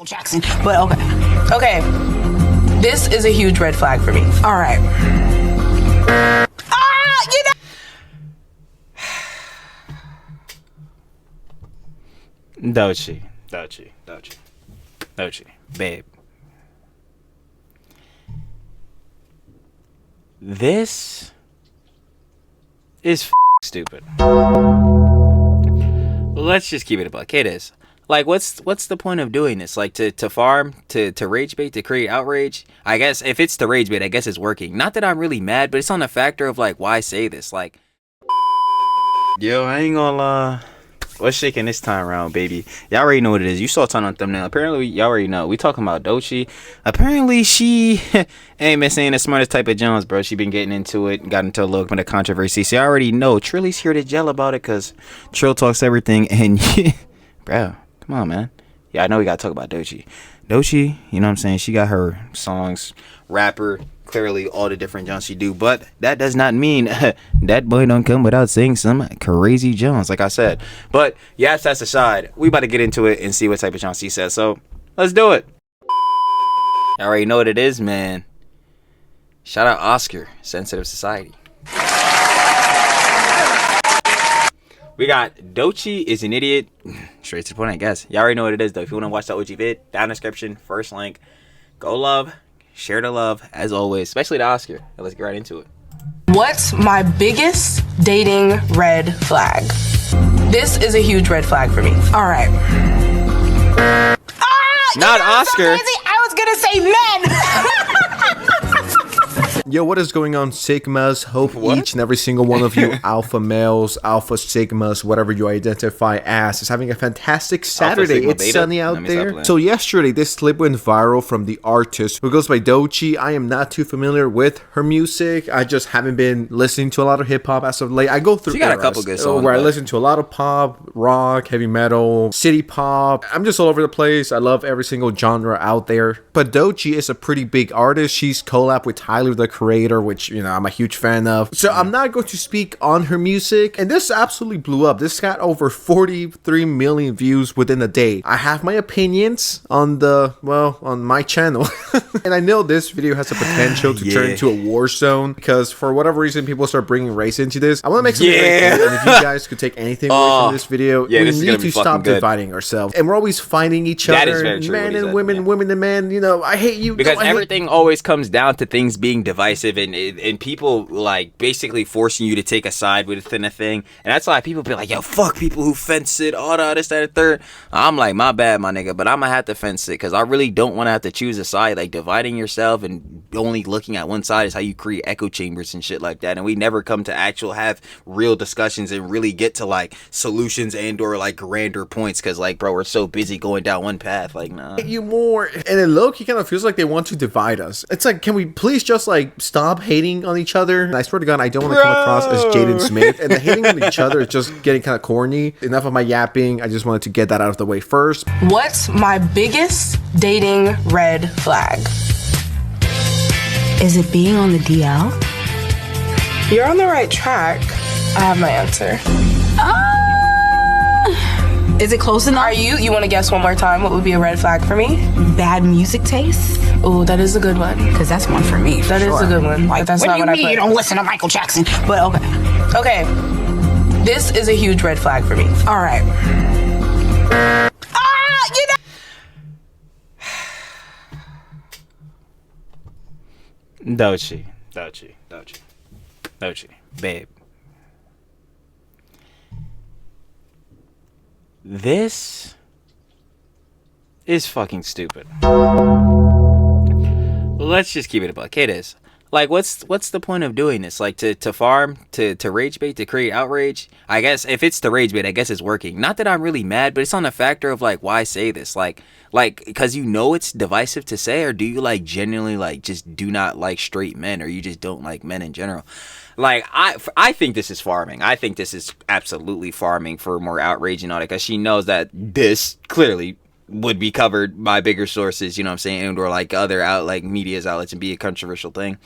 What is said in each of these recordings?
Jackson, but okay, this is a huge red flag for me. All right. Doechii, babe. This is stupid. Let's just keep it a buck. It is. Like, what's the point of doing this? Like, to farm, to rage bait, to create outrage? I guess if it's to rage bait, I guess it's working. Not that I'm really mad, but it's on the factor of, like, why say this? Like, yo, I ain't gonna lie. What's shaking this time around, baby? Y'all already know what it is. You saw it on the thumbnail. Apparently, y'all already know. We talking about Doechii. Apparently, she ain't been saying the smartest type of Jones, bro. She been getting into it, got into a little bit of controversy. So, y'all already know. Trilly's here to gel about it, because Trill talks everything. And, bro, come on, man. Yeah, I know we got to talk about Doechii. Doechii, you know what I'm saying? She got her songs, rapper, clearly all the different Jones she do. But that does not mean that boy don't come without saying some crazy Jones, like I said. But, yes, that's aside. We about to get into it and see what type of Jones she says. So, let's do it. I already know what it is, man. Shout out Oscar, Sensitive Society. We got Doechii is an idiot. Straight to the point, I guess. Y'all already know what it is, though. If you want to watch the OG vid, down in the description, first link. Go love, share the love, as always. Especially to Oscar. Now let's get right into it. What's my biggest dating red flag? This is a huge red flag for me. All right. Not Oscar. So I was gonna say men. Yo, what is going on, Sigmas? Hope each and every single one of you alpha males, alpha sigmas, whatever you identify as, is having a fantastic Saturday. It's beta. Sunny out there. So yesterday, this clip went viral from the artist who goes by Doechii. I am not too familiar with her music. I just haven't been listening to a lot of hip hop as of late. I go through she got a couple good songs where I listen to a lot of pop, rock, heavy metal, city pop. I'm just all over the place. I love every single genre out there. But Doechii is a pretty big artist. She's collabed with Tyler, the Creator, which, you know, I'm a huge fan of. So I'm not going to speak on her music. And this absolutely blew up. This got over 43 million views within a day. I have my opinions on on my channel. And I know this video has the potential to turn into a war zone, because for whatever reason, people start bringing race into this. I want to make something very clear. And if you guys could take anything away from this video, we need to stop dividing ourselves. And we're always fighting each other, men and women, women and men. You know, I hate you. Because everything always comes down to things being divisive and people like basically forcing you to take a side within a thing. And that's why people be like, yo, fuck people who fence it, all that, this, that, and third. I'm like, my bad, my nigga, but I'm gonna have to fence it, because I really don't want to have to choose a side. Like, dividing yourself and only looking at one side is how you create echo chambers and shit like that. And we never come to actual have real discussions and really get to like solutions and or like grander points, because like, bro, we're so busy going down one path. Like, nah. You more, and it low-key kind of feels like they want to divide us. It's like, can we please just like stop hating on each other? And I swear to God, I don't want to come across as Jaden Smith, and the hating on each other is just getting kind of corny. Enough of my yapping. I just wanted to get that out of the way first. What's my biggest dating red flag? Is it being on the DL? You're on the right track. I have my answer. Is it close enough? Are you want to guess one more time what would be a red flag for me? Bad music taste? Oh, that is a good one. Because that's one for me. That is a good one. Like, but that's what not do you what mean I put. You don't listen to Michael Jackson? But okay. This is a huge red flag for me. All right. Doechii, babe. This is fucking stupid. Let's just keep it a buck. It is. Like, what's the point of doing this? Like, to farm, to rage bait, to create outrage? I guess if it's to rage bait, I guess it's working. Not that I'm really mad, but it's on the factor of like, why say this? Like because you know it's divisive to say, or do you like genuinely like just do not like straight men, or you just don't like men in general? Like, I think this is farming. I think this is absolutely farming for more outrage and all that, because she knows that this clearly would be covered by bigger sources, you know what I'm saying, and or like other media's outlets, and be a controversial thing.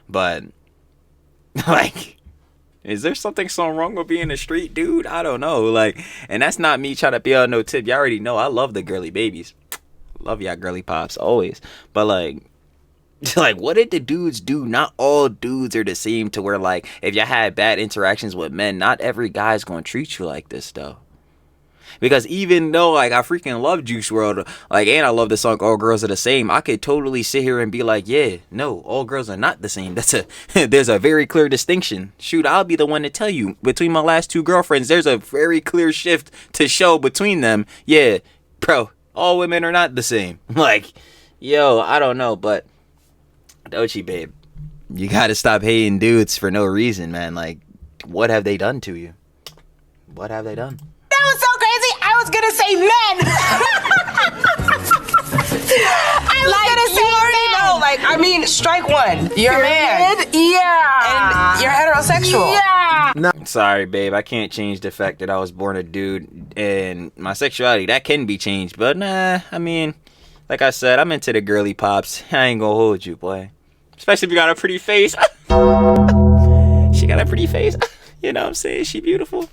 But like, is there something so wrong with being a street dude? I don't know. Like, and that's not me trying to be on no tip. Y'all already know I love the girly babies. love y'all girly pops always, but like. Like, what did the dudes do? Not all dudes are the same to where, like, if y'all had bad interactions with men, not every guy's gonna treat you like this, though. Because even though, like, I freaking love Juice WRLD, like, and I love the song All Girls Are the Same, I could totally sit here and be like, yeah, no, all girls are not the same. There's a very clear distinction. Shoot, I'll be the one to tell you. Between my last 2 girlfriends, there's a very clear shift to show between them. Yeah, bro, all women are not the same. Like, yo, I don't know, but Doechii, babe, you gotta stop hating dudes for no reason, man. Like, what have they done to you? What have they done? That was so crazy. I was gonna say men. I was gonna say you already men. know. Like, I mean, strike one. You're a man. Yeah. And you're heterosexual. Yeah. Sorry, babe, I can't change the fact that I was born a dude and my sexuality, that can be changed. But nah, I mean, like I said, I'm into the girly pops. I ain't gonna hold you, boy. Especially if you got a pretty face. She got a pretty face. You know what I'm saying? She beautiful.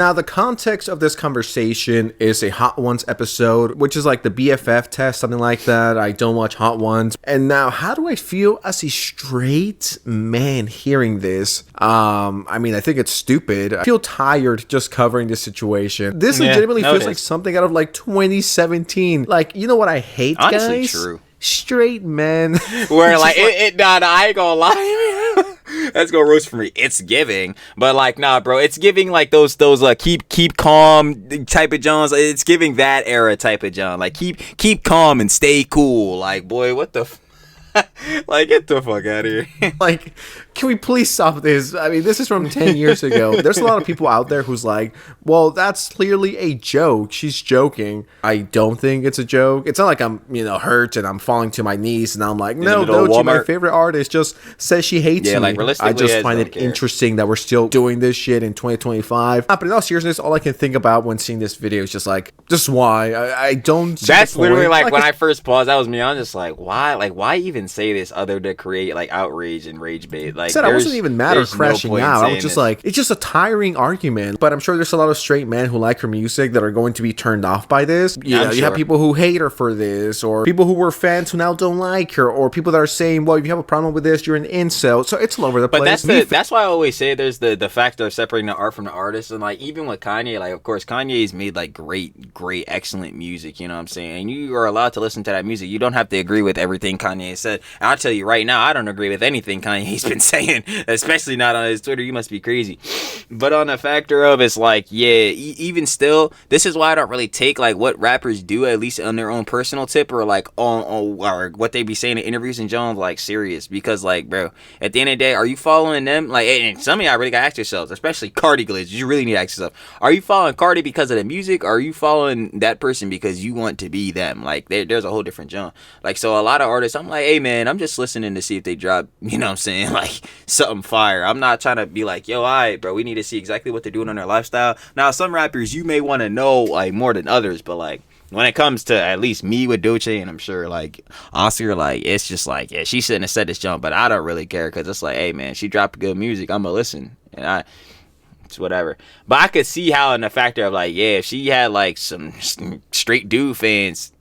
Now, the context of this conversation is a Hot Ones episode, which is like the BFF test, something like that. I don't watch Hot Ones. And now, how do I feel as a straight man hearing this? I mean, I think it's stupid. I feel tired just covering this situation. This legitimately feels like something out of like 2017. Like, you know what I hate, honestly, guys? True. Straight men. Where like nah, I ain't gonna lie. That's gonna roast for me. It's giving, but like, nah, bro, it's giving like those keep calm type of Johns. It's giving that era type of John. Like keep calm and stay cool. Like, boy, what the like, get the fuck out of here. Like, can we please stop this? I mean, this is from 10 years ago. There's a lot of people out there who's like, well, that's clearly a joke. She's joking. I don't think it's a joke. It's not like I'm, hurt and I'm falling to my knees and I'm like, no, Doechii, my favorite artist, just says she hates me. Like, I just find it interesting that we're still doing this shit in 2025. But in all seriousness, all I can think about when seeing this video is just like, just why? I don't see That's the point. literally like when I first paused, that was me. I'm just like, why? Like, why even say this other to create like outrage and rage bait? Like, I wasn't even mad or crashing out. I was just this. like, it's just a tiring argument. But I'm sure there's a lot of straight men who like her music that are going to be turned off by this. You have people who hate her for this, or people who were fans who now don't like her, or people that are saying, well, if you have a problem with this, you're an incel. So it's all over the place. But that's why I always say there's the factor of separating the art from the artist. And like, even with Kanye, like, of course, Kanye's made like great, excellent music. You know what I'm saying? And you are allowed to listen to that music. You don't have to agree with everything Kanye said. And I'll tell you right now, I don't agree with anything Kanye's been saying, especially not on his Twitter. You must be crazy. But on the factor of, it's like, yeah, even still, this is why I don't really take like what rappers do, at least on their own personal tip, or like on or what they be saying in interviews and Jones, like, serious. Because like, bro, at the end of the day, are you following them? Like, and some of y'all really gotta ask yourselves, especially Cardi Glitz, you really need to ask yourself, are you following Cardi because of the music, or are you following that person because you want to be them? Like, there's a whole different John. Like, so a lot of artists, I'm like, hey man, I'm just listening to see if they drop, you know what I'm saying, like something fire. I'm not trying to be like, yo, alright, bro, we need to see exactly what they're doing on their lifestyle. Now, some rappers you may want to know like more than others, but like when it comes to at least me with Doechii, and I'm sure like Oscar, like, it's just like, yeah, she shouldn't have said this jump, but I don't really care, because it's like, hey man, she dropped good music, I'm gonna listen, and it's whatever. But I could see how, in the factor of like, yeah, if she had like some straight dude fans,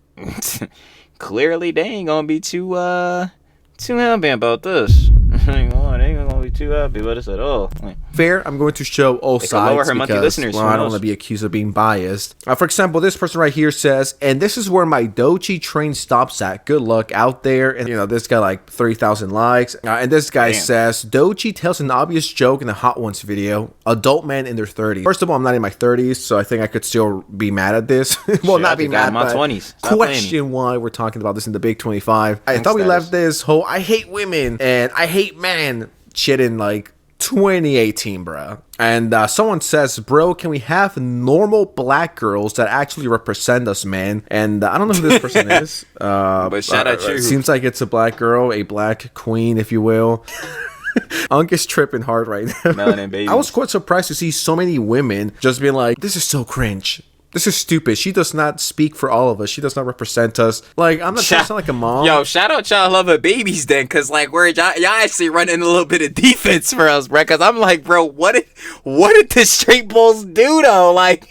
clearly they ain't gonna be too happy about this. They ain't gonna be too happy about this at all. Like, fair, I'm going to show all sides because, well, I don't want to be accused of being biased. For example, this person right here says, and this is where my Doechii train stops at. Good luck out there. And this guy like 3,000 likes. And this guy says, Doechii tells an obvious joke in the Hot Ones video. Adult man in their 30s. First of all, I'm not in my 30s, so I think I could still be mad at this. Well, not be mad, but 20s. Question why we're talking about this in the Big 25. I thought we left this whole I hate women and I hate men shit in like 2018, bro. And someone says, bro, can we have normal black girls that actually represent us, man? And I don't know who this person is. But shout out you. It seems like it's a black girl, a black queen, if you will. Unk is tripping hard right now. Melanin baby. I was quite surprised to see so many women just being like, this is so cringe. This is stupid. She does not speak for all of us. She does not represent us. Like, I'm not trying to sound like a mom. Yo, shout out Child Lover Babies then, because, like, where y'all actually running a little bit of defense for us, bro. Because I'm like, bro, what did the straight bulls do, though? Like,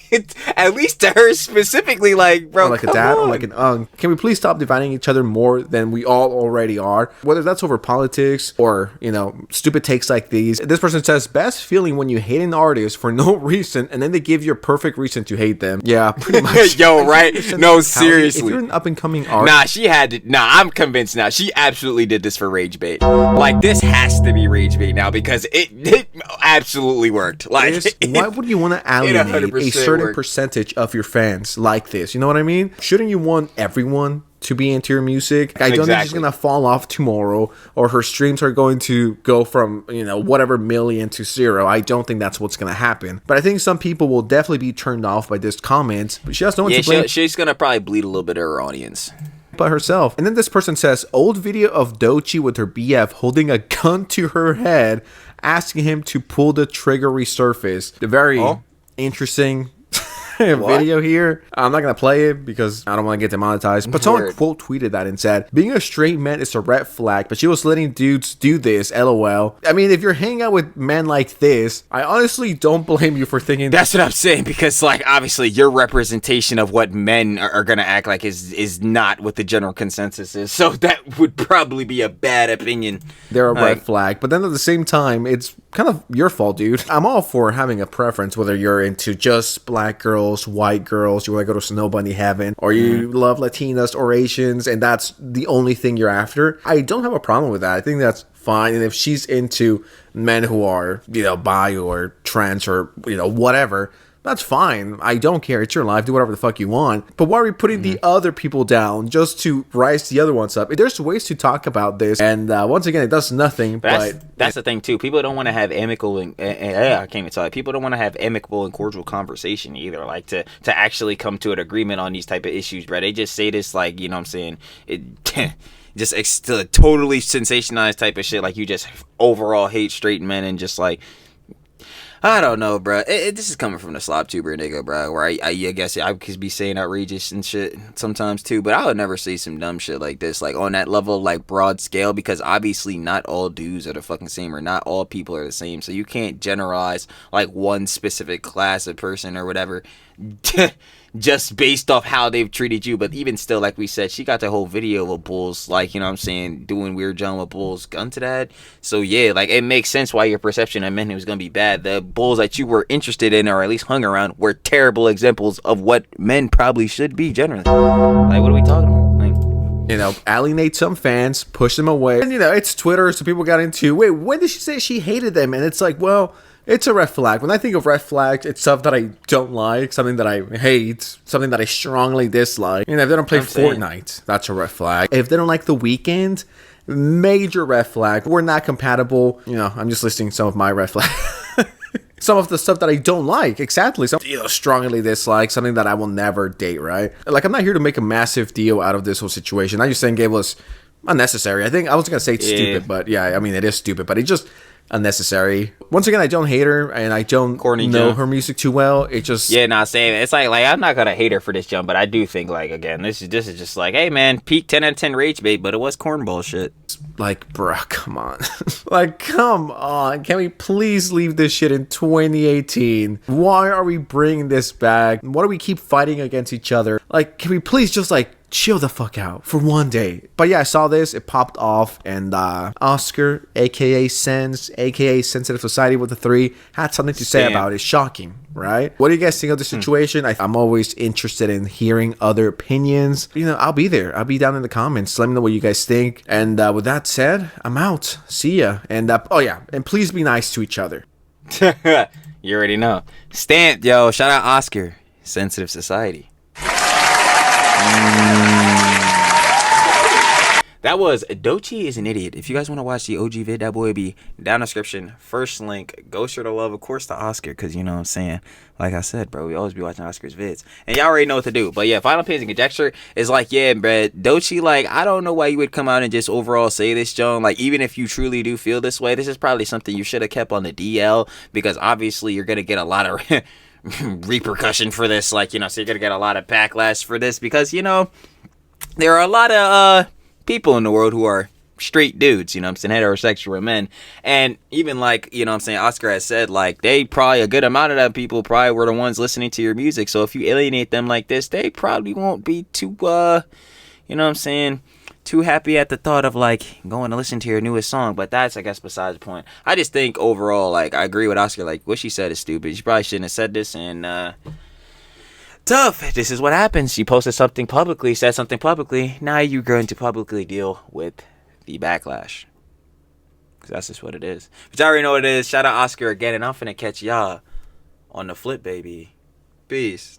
at least to her specifically, like, bro, or like a dad or like an Can we please stop dividing each other more than we all already are? Whether that's over politics or, you know, stupid takes like these. This person says, best feeling when you hate an artist for no reason and then they give you a perfect reason to hate them. Yeah, pretty much. Yo, right? No, seriously. If you're an up-and-coming artist... Nah, she had to... Nah, I'm convinced now. She absolutely did this for rage bait. Like, this has to be rage bait now because it absolutely worked. Like, why would you want to alienate a certain percentage of your fans like this? You know what I mean? Shouldn't you want everyone to be into your music? I don't think she's gonna fall off tomorrow, or her streams are going to go from, you know, whatever million to 0. I don't think that's what's gonna happen. But I think some people will definitely be turned off by this comment. But she has no one to blame. She's gonna probably bleed a little bit of her audience. But herself. And then this person says, old video of Doechii with her BF holding a gun to her head, asking him to pull the trigger resurface. The very interesting video here. I'm not gonna play it because I don't want to get demonetized, but someone quote tweeted that and said, being a straight man is a red flag, but she was letting dudes do this, lol. I mean, if you're hanging out with men like this, I honestly don't blame you for thinking that's what I'm saying, because like obviously your representation of what men are gonna act like is not what the general consensus is, so that would probably be a bad opinion. They're a red flag, but then at the same time, it's kind of your fault, dude. I'm all for having a preference, whether you're into just black girls, white girls, you want to go to Snow Bunny Heaven, or you love Latinas or Asians, and that's the only thing you're after. I don't have a problem with that. I think that's fine. And if she's into men who are, you know, bi or trans or, you know, whatever, that's fine. I don't care. It's your life. Do whatever the fuck you want. But why are we putting the other people down just to rise the other ones up? There's ways to talk about this. And once again, it does nothing. But that's the thing, too. People don't want to have amicable and I can't even tell you. People don't want to have amicable and cordial conversation either. Like to actually come to an agreement on these type of issues, bro. They just say this like, you know what I'm saying? Just totally sensationalized type of shit. Like you just overall hate straight men and just like, I don't know, bro. This is coming from the slob tuber nigga, bro. Where I guess I could be saying outrageous and shit sometimes too, but I would never say some dumb shit like this, like on that level, like broad scale, because obviously not all dudes are the fucking same, or not all people are the same. So you can't generalize like one specific class of person or whatever. Just based off how they've treated you. But even still, like we said, she got the whole video of bulls, like, you know what I'm saying, doing weird junk with bulls gun to that. So yeah, like it makes sense why your perception of men was gonna be bad. The bulls that you were interested in, or at least hung around, were terrible examples of what men probably should be generally. Like, what are we talking about? Like, you know, alienate some fans, push them away. And you know, it's Twitter, so people got into, wait, when did she say she hated them? And it's like, well, it's a red flag. When I think of red flags, it's stuff that I don't like, something that I hate, something that I strongly dislike. You know, if they don't play Fortnite, that's a red flag. If they don't like The Weeknd, major red flag. We're not compatible. You know, I'm just listing some of my red flags. Some of the stuff that I don't like, exactly. Some, you know, strongly dislike, something that I will never date, right? Like, I'm not here to make a massive deal out of this whole situation. I just think it was unnecessary. I think I was going to say it's stupid, but yeah, I mean, it is stupid, but it just unnecessary. Once again, I don't hate her, and I don't know her music too well. It just saying it's like I'm not gonna hate her for this jump, but I do think like again, this is just like, hey man, peak 10 out of 10 rage bait, but it was cornball shit. Like, bruh, come on. Like, come on. Can we please leave this shit in 2018? Why are we bringing this back? Why do we keep fighting against each other? Like, can we please just like chill the fuck out for one day? But yeah, I saw this, it popped off, and Oscar, aka Sense, aka Sensitive Society with the 3, had something to say about it. Shocking, right? What do you guys think of the situation? I'm always interested in hearing other opinions. You know, I'll be there. I'll be down in the comments. Let me know what you guys think. And with that said, I'm out. See ya. And oh yeah, and please be nice to each other. You already know. Stamped, yo. Shout out Oscar, Sensitive Society. That was Doechii is an idiot. If you guys want to watch the OG vid, that boy will be down in the description. First link. Go sure to love, of course, the Oscar, because you know what I'm saying. Like I said, bro, we always be watching Oscar's vids. And y'all already know what to do. But yeah, final opinions and conjecture is like, yeah, bro, Doechii, like, I don't know why you would come out and just overall say this, Joan. Like, even if you truly do feel this way, this is probably something you should have kept on the DL, because obviously you're going to get a lot of repercussion for this. Like, so you're gonna get a lot of backlash for this because there are a lot of people in the world who are straight dudes, heterosexual men. And even like, Oscar has said, like, they probably, a good amount of that people probably were the ones listening to your music. So if you alienate them like this, they probably won't be too, too happy at the thought of like going to listen to your newest song. But that's, I guess, besides the point. I just think overall, like, I agree with Oscar. Like, what she said is stupid. She probably shouldn't have said this. And tough. This is what happens. You posted something publicly, said something publicly. Now you're going to publicly deal with the backlash. Because that's just what it is. But you already know what it is. Shout out Oscar again. And I'm finna catch y'all on the flip, baby. Peace.